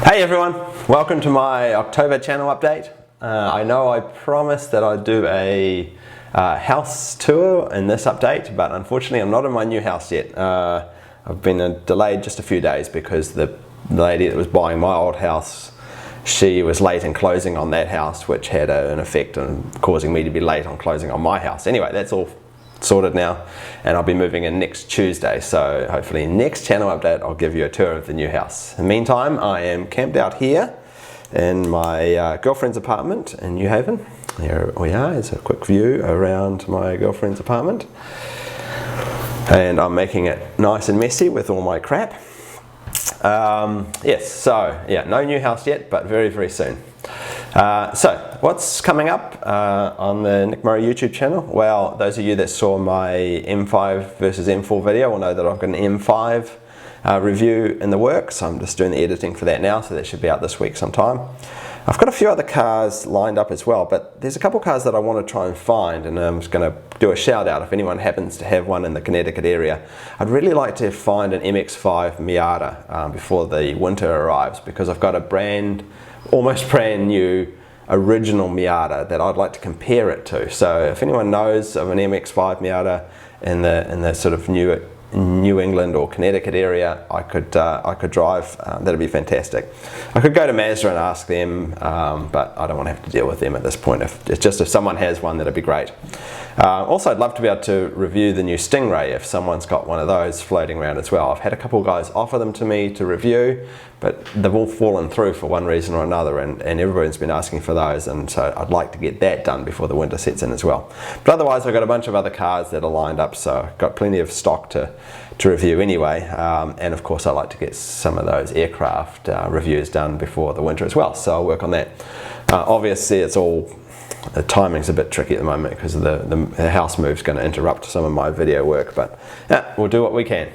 Hey everyone, welcome to my October channel update. I know I promised that I'd do a house tour in this update, but unfortunately I'm not in my new house yet. I've been delayed just a few days because the lady that was buying my old house, she was late in closing on that house, which had an effect on causing me to be late on closing on my house. Anyway, that's all sorted now, and I'll be moving in next Tuesday, so hopefully next channel update I'll give you a tour of the new house. In the meantime, I am camped out here in my girlfriend's apartment in New Haven. Here we are. It's a quick view around my girlfriend's apartment, and I'm making it nice and messy with all my crap. Yes, so yeah, no new house yet, but very, very soon. So what's coming up on the Nick Murray YouTube channel? Well, those of you that saw my M5 versus M4 video will know that I've got an M5 review in the works. I'm just doing the editing for that now, so that should be out this week sometime. I've got a few other cars lined up as well, but there's a couple cars that I want to try and find, and I'm just going to do a shout out if anyone happens to have one in the Connecticut area. I'd really like to find an MX-5 Miata before the winter arrives, because I've got a almost brand new original Miata that I'd like to compare it to. So if anyone knows of an MX-5 Miata in the sort of New England or Connecticut area, I could drive. That'd be fantastic. I could go to Mazda and ask them, but I don't want to have to deal with them at this point. If someone has one, that'd be great. Also, I'd love to be able to review the new Stingray if someone's got one of those floating around as well. I've had a couple of guys offer them to me to review, but they've all fallen through for one reason or another, and everyone's been asking for those, and so I'd like to get that done before the winter sets in as well. But otherwise, I've got a bunch of other cars that are lined up, so I've got plenty of stock to review anyway, and of course I like to get some of those aircraft reviews done before the winter as well, so I'll work on that. Obviously the timing's a bit tricky at the moment because the house move's going to interrupt some of my video work, but yeah, we'll do what we can.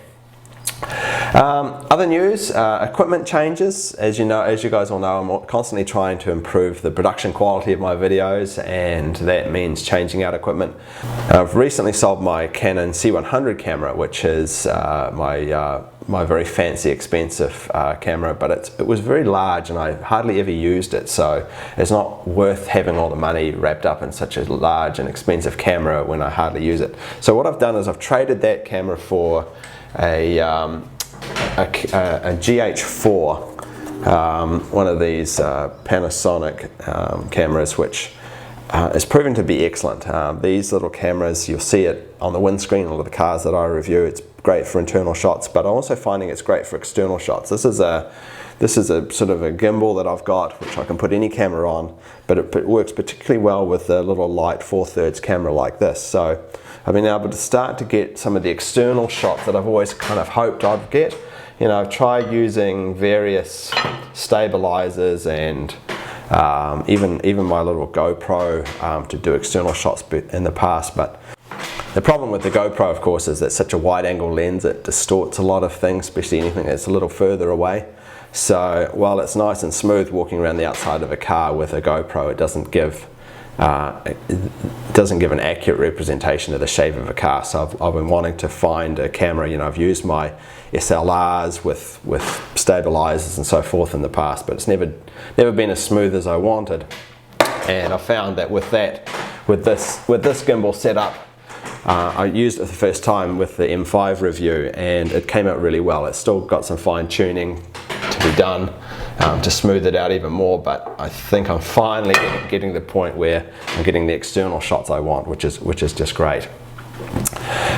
Other news, equipment changes. As you guys all know, I'm constantly trying to improve the production quality of my videos, and that means changing out equipment. I've recently sold my Canon C100 camera, which is my very fancy, expensive camera, but it was very large and I hardly ever used it, so it's not worth having all the money wrapped up in such a large and expensive camera when I hardly use it. So what I've done is I've traded that camera for a GH4, one of these Panasonic cameras, which is proven to be excellent. These little cameras, you'll see it on the windscreen, all of the cars that I review. It's great for internal shots, but I'm also finding it's great for external shots. This is a sort of a gimbal that I've got, which I can put any camera on, but it works particularly well with a little light 4/3 camera like this. So I've been able to start to get some of the external shots that I've always kind of hoped I'd get. You know, I've tried using various stabilizers and even my little GoPro to do external shots in the past, but the problem with the GoPro, of course, is that it's such a wide angle lens, it distorts a lot of things, especially anything that's a little further away. So while it's nice and smooth walking around the outside of a car with a GoPro, it doesn't give an accurate representation of the shape of a car. So I've been wanting to find a camera. You know, I've used my SLRs with stabilizers and so forth in the past, but it's never been as smooth as I wanted. And I found that with this gimbal setup, I used it for the first time with the M5 review, and it came out really well. It's still got some fine tuning to be done to smooth it out even more, but I think I'm finally getting to the point where I'm getting the external shots I want, which is just great.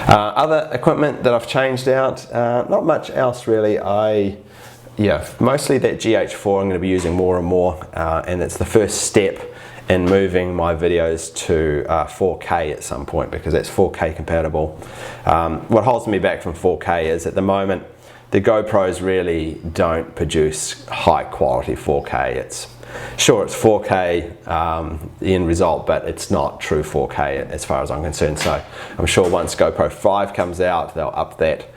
Other equipment that I've changed out, not much else really. Mostly that GH4 I'm going to be using more and more, and it's the first step in moving my videos to 4K at some point, because that's 4K compatible. What holds me back from 4K is at the moment the GoPros really don't produce high quality 4K. It's 4K the end result, but it's not true 4K as far as I'm concerned. So I'm sure once GoPro 5 comes out, they'll up that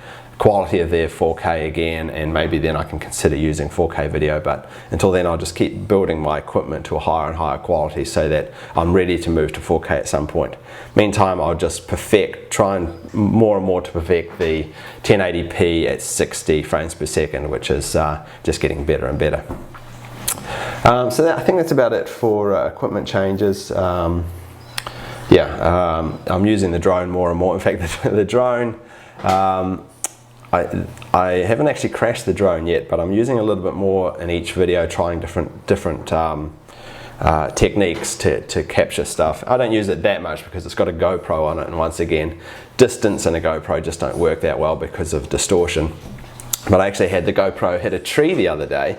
quality of their 4K again, and maybe then I can consider using 4K video, but until then I'll just keep building my equipment to a higher and higher quality so that I'm ready to move to 4K at some point. Meantime, I'll just try and more and more to perfect the 1080p at 60 frames per second, which is just getting better and better. I think that's about it for equipment changes. I'm using the drone more and more. In fact, the drone, I haven't actually crashed the drone yet, but I'm using a little bit more in each video, trying different techniques to capture stuff. I don't use it that much because it's got a GoPro on it, and once again, distance and a GoPro just don't work that well because of distortion. But I actually had the GoPro hit a tree the other day.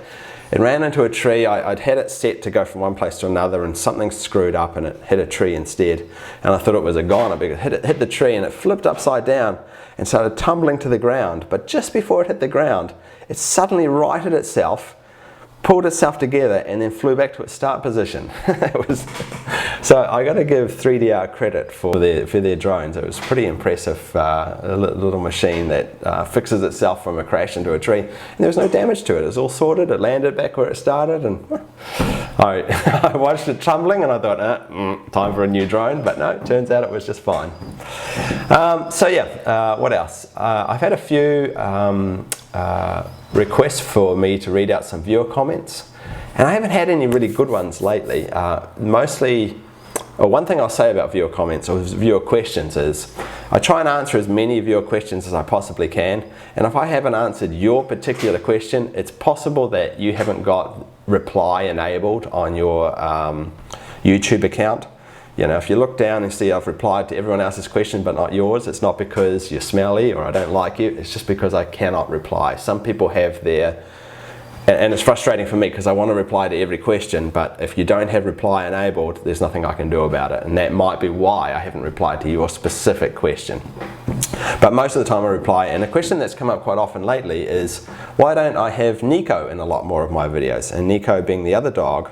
It ran into a tree. I'd had it set to go from one place to another, and something screwed up and it hit a tree instead. And I thought it was a goner because it hit the tree and it flipped upside down and started tumbling to the ground. But just before it hit the ground, it suddenly righted itself, pulled itself together, and then flew back to its start position. So I got to give 3DR credit for their drones. It was pretty impressive, a little machine that fixes itself from a crash into a tree, and there was no damage to it. It was all sorted. It landed back where it started, and I watched it tumbling, and I thought, time for a new drone. But no, it turns out it was just fine. What else? I've had a few requests for me to read out some viewer comments, and I haven't had any really good ones lately. One thing I'll say about viewer comments or viewer questions is I try and answer as many viewer questions as I possibly can, and if I haven't answered your particular question, it's possible that you haven't got reply enabled on your YouTube account. You know, if you look down and see I've replied to everyone else's question but not yours, it's not because you're smelly or I don't like you, it's just because I cannot reply. Some people have their, and it's frustrating for me because I want to reply to every question, but if you don't have reply enabled, there's nothing I can do about it, and that might be why I haven't replied to your specific question. But most of the time I reply, and a question that's come up quite often lately is, why don't I have Niko in a lot more of my videos? And Niko being the other dog.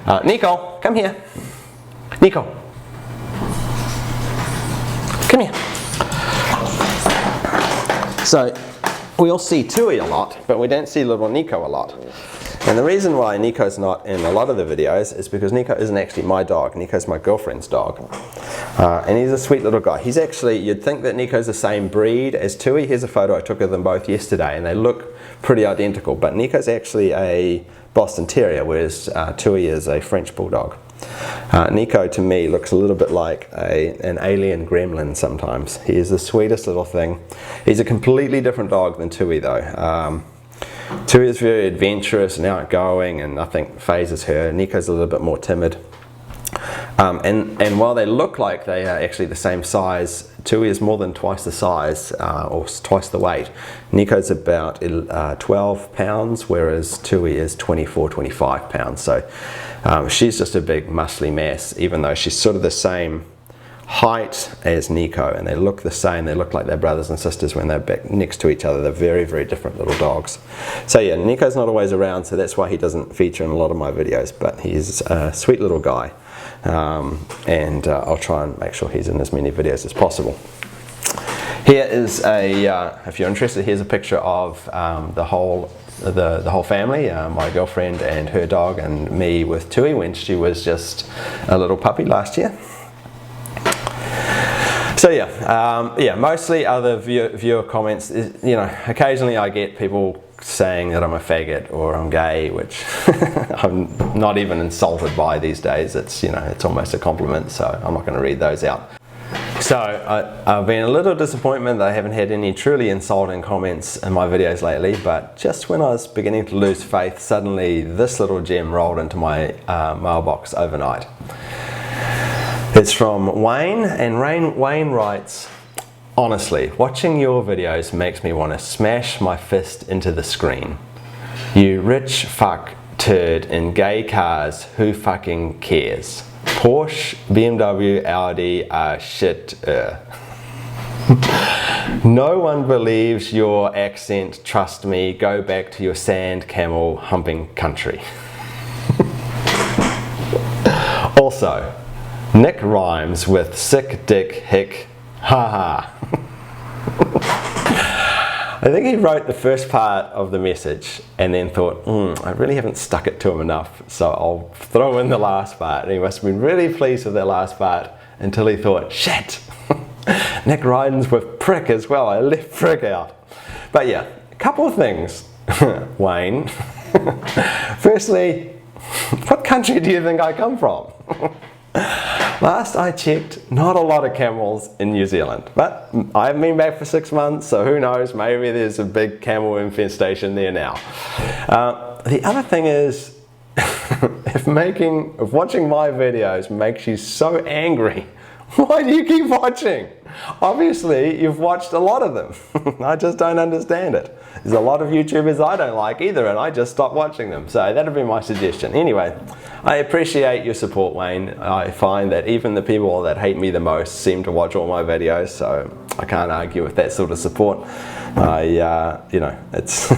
Niko, come here. Niko, come here. So we all see Tui a lot, but we don't see little Niko a lot. And the reason why Niko's not in a lot of the videos is because Niko isn't actually my dog. Niko's my girlfriend's dog. And he's a sweet little guy. He's actually, you'd think that Niko's the same breed as Tui. Here's a photo I took of them both yesterday, and they look pretty identical. But Niko's actually a Boston Terrier, whereas Tui is a French Bulldog. Niko to me looks a little bit like an alien gremlin sometimes. He is the sweetest little thing. He's a completely different dog than Tui though. Tui is very adventurous and outgoing and nothing phases her. Niko's a little bit more timid. And while they look like they are actually the same size, Tui is more than twice the size, or twice the weight. Niko's about 12 pounds, whereas Tui is 24, 25 pounds. So she's just a big muscly mess, even though she's sort of the same height as Niko, and they look the same. They look like they're brothers and sisters when they're back next to each other. They're very, very different little dogs. So yeah, Niko's not always around, so that's why he doesn't feature in a lot of my videos, but he's a sweet little guy. I'll try and make sure he's in as many videos as possible. Here is if you're interested, here's a picture of the whole family, my girlfriend and her dog and me with Tui when she was just a little puppy last year. So yeah, mostly other viewer comments. You know, occasionally I get people saying that I'm a faggot or I'm gay, which I'm not even insulted by these days. It's, you know, it's almost a compliment, so I'm not going to read those out. So I've been a little disappointed that I haven't had any truly insulting comments in my videos lately, but just when I was beginning to lose faith, suddenly this little gem rolled into my mailbox overnight. It's from Wayne, and Wayne writes, "Honestly, watching your videos makes me want to smash my fist into the screen. You rich fuck turd in gay cars, who fucking cares? Porsche, BMW, Audi are shit. No one believes your accent, trust me, go back to your sand camel humping country." Also, Nick rhymes with sick dick hick, haha. I think he wrote the first part of the message and then thought, I really haven't stuck it to him enough, so I'll throw in the last part. And he must have been really pleased with that last part until he thought, shit, Nick rhymes with prick as well, I left prick out. But yeah, a couple of things, Wayne. Firstly, What country do you think I come from? Last I checked, not a lot of camels in New Zealand, but I haven't been back for 6 months, so who knows, maybe there's a big camel infestation there now. The other thing is, if watching my videos makes you so angry, why do you keep watching? Obviously, you've watched a lot of them. I just don't understand it. There's a lot of YouTubers I don't like either, and I just stopped watching them. So that'd be my suggestion. Anyway, I appreciate your support, Wayne. I find that even the people that hate me the most seem to watch all my videos, so I can't argue with that sort of support. You know, it's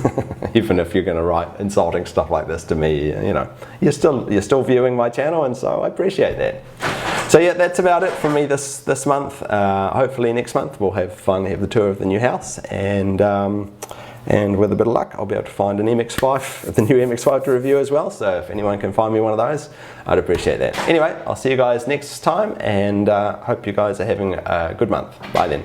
even if you're going to write insulting stuff like this to me, you know, you're still viewing my channel, and so I appreciate that. So yeah, that's about it from me this month. Hopefully next month we'll finally have the tour of the new house, and with a bit of luck I'll be able to find an MX-5, the new MX-5 to review as well. So if anyone can find me one of those, I'd appreciate that. Anyway, I'll see you guys next time, and hope you guys are having a good month. Bye then.